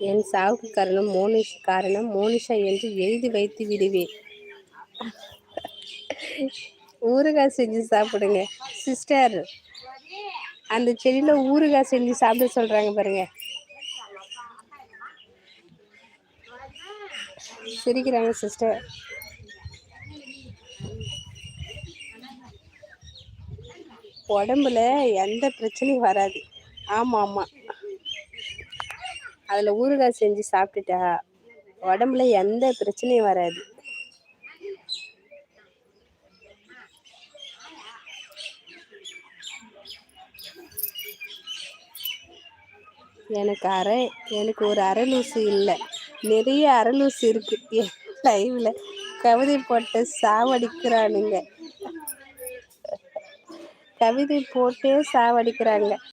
என் சாவுக்கு காரணம் மோனிஷா என்று எழுதி வைத்து விடுவேன். ஊறுகாய் செஞ்சு சாப்பிடுங்க சிஸ்டர். அந்த செடியில ஊறுகாய் செஞ்சு சாப்பிட சொல்றாங்க பாருங்க. சிரிக்கிறாங்க சிஸ்டர். உடம்புல எந்த பிரச்சனையும் வராது. ஆமா ஆமா, அதுல ஊறுகாய் செஞ்சு சாப்பிட்டுட்டா உடம்புல எந்த பிரச்சனையும் வராது. எனக்கு ஒரு அரை லூசு இல்லை, நிறைய அரை லூசு இருக்கு. லைவ்ல கவிதை போட்டு சாவடிக்கிறானுங்க. கவிதை போட்டே சாவடிக்கிறாங்க.